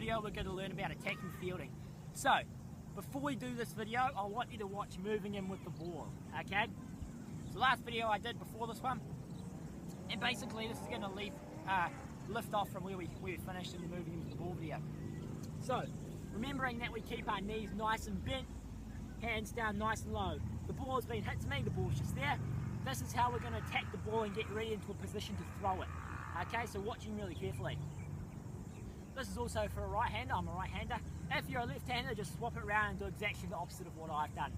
video we're going to learn about attacking fielding. So, before we do this video, I want you to watch moving in with the ball, okay? So last video I did before this one, and basically this is going to lift off from where we finished in the moving in with the ball video. So, remembering that we keep our knees nice and bent, hands down nice and low. The ball has been hit to me, the ball's just there. This is how we're going to attack the ball and get ready into a position to throw it. Okay, so watching really carefully. This is also for a right hander, I'm a right hander. If you're a left hander, just swap it around and do exactly the opposite of what I've done.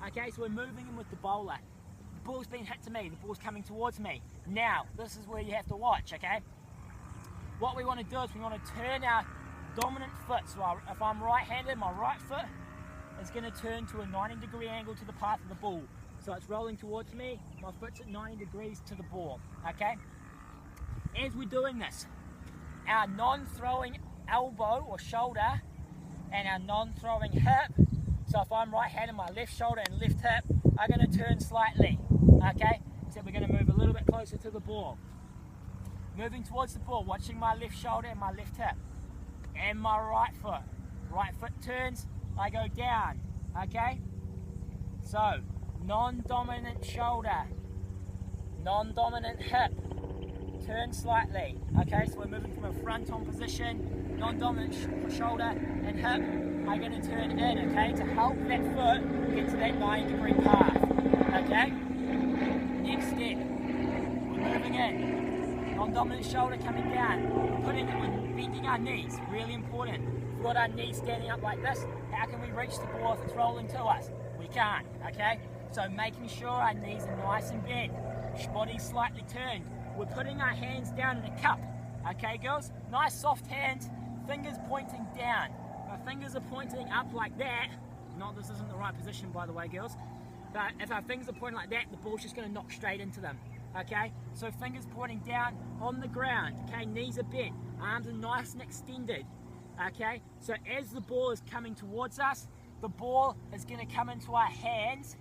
Okay, so we're moving in with the bowler. The ball's been hit to me, the ball's coming towards me. Now, this is where you have to watch, okay? What we want to do is we want to turn our dominant foot. So if I'm right-handed, my right foot is going to turn to a 90-degree angle to the path of the ball. So it's rolling towards me, my foot's at 90 degrees to the ball, okay? As we're doing this, our non-throwing elbow or shoulder and our non-throwing hip, so if I'm right-handed, my left shoulder and left hip are going to turn slightly, okay? So we're going to move a little bit closer to the ball. Moving towards the ball, watching my left shoulder and my left hip. And my right foot. Right foot turns, I go down, okay? So, non-dominant shoulder, non-dominant hip, turn slightly, okay? So we're moving from a front-on position, non-dominant shoulder and hip are going to turn in, okay? To help that foot get to that 90-degree path, okay? Next step, we're moving in, non-dominant shoulder coming down, we're bending our knees, really important. If we've got our knees standing up like this, how can we reach the ball if it's rolling to us? We can't, okay? So making sure our knees are nice and bent, body's slightly turned. We're putting our hands down in a cup, okay girls? Nice soft hands, fingers pointing down. Our fingers are pointing up like that. Not this isn't the right position by the way girls, but if our fingers are pointing like that, the ball's just going to knock straight into them, okay? So fingers pointing down on the ground, okay? Knees are bent, arms are nice and extended, okay? So as the ball is coming towards us, the ball is going to come into our hands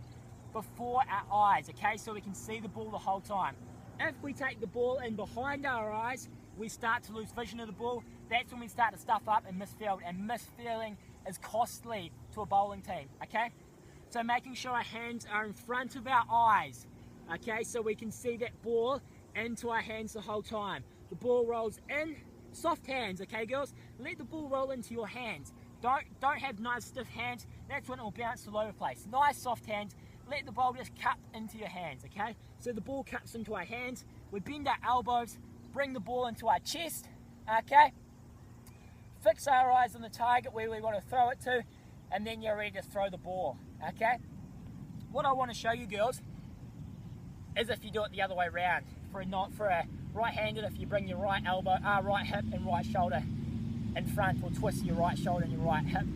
before our eyes, okay? So we can see the ball the whole time. If we take the ball in behind our eyes, we start to lose vision of the ball. That's when we start to stuff up and misfield, and misfielding is costly to a bowling team, okay? So making sure our hands are in front of our eyes, okay? So we can see that ball into our hands the whole time. The ball rolls in, soft hands, okay girls? Let the ball roll into your hands. Don't have nice stiff hands, that's when it will bounce all over the place. Nice soft hands, let the ball just cup into your hands, okay? So the ball cups into our hands, we bend our elbows, bring the ball into our chest, okay? Fix our eyes on the target where we want to throw it to, and then you're ready to throw the ball, okay? What I want to show you girls is if you do it the other way around. For a right-handed, if you bring your right elbow, right hip and right shoulder in front, or twist your right shoulder and your right hip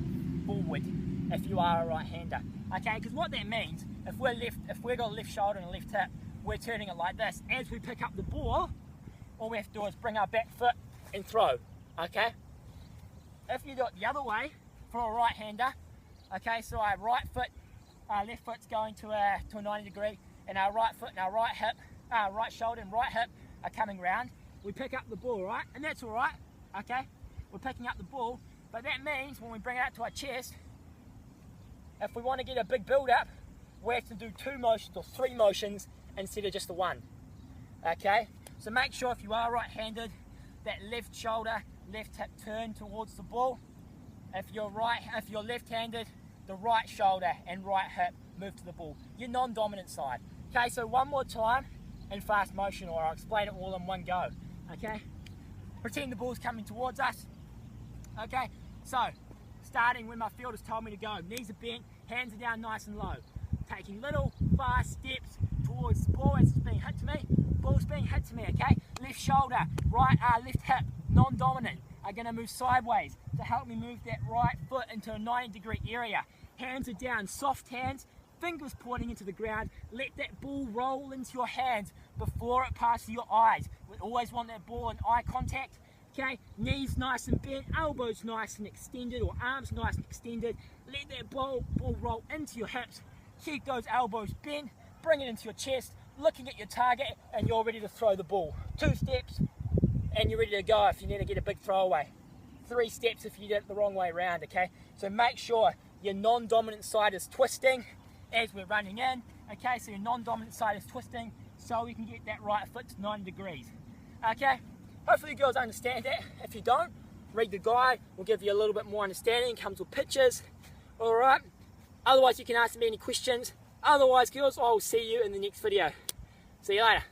forward if you are a right-hander. Okay, because what that means, if we've got a left shoulder and a left hip, we're turning it like this. As we pick up the ball, all we have to do is bring our back foot and throw, okay? If you do it the other way, for a right-hander, okay, so our right foot, our left foot's going to a 90 degree, and our right foot and our right hip, right shoulder and right hip are coming round. We pick up the ball, right? And that's all right, okay? We're picking up the ball, but that means when we bring it out to our chest, if we want to get a big build-up, we have to do 2 motions or 3 motions instead of just the 1, okay? So make sure if you are right-handed, that left shoulder, left hip turn towards the ball. If you're left-handed, the right shoulder and right hip move to the ball, your non-dominant side. Okay, so one more time in fast motion, or I'll explain it all in one go, okay? Pretend the ball's coming towards us, okay? So, starting when my fielder's told me to go, knees are bent, hands are down nice and low. Taking little fast steps towards the ball as it's being hit to me. Ball's being hit to me, okay? Left shoulder, left hip, non-dominant, are going to move sideways to help me move that right foot into a 90-degree area. Hands are down, soft hands, fingers pointing into the ground. Let that ball roll into your hands before it passes your eyes. We always want that ball in eye contact. Okay, knees nice and bent, elbows nice and extended, or arms nice and extended. Let that ball roll into your hips. Keep those elbows bent, bring it into your chest, looking at your target, and you're ready to throw the ball. 2 steps, and you're ready to go if you need to get a big throw away. 3 steps if you did it the wrong way around, okay? So make sure your non-dominant side is twisting as we're running in, okay? So your non-dominant side is twisting so we can get that right foot to 90 degrees, okay? Hopefully you girls understand that. If you don't, read the guide. We'll give you a little bit more understanding. Comes with pictures, all right? Otherwise, you can ask me any questions. Otherwise, girls, I will see you in the next video. See you later.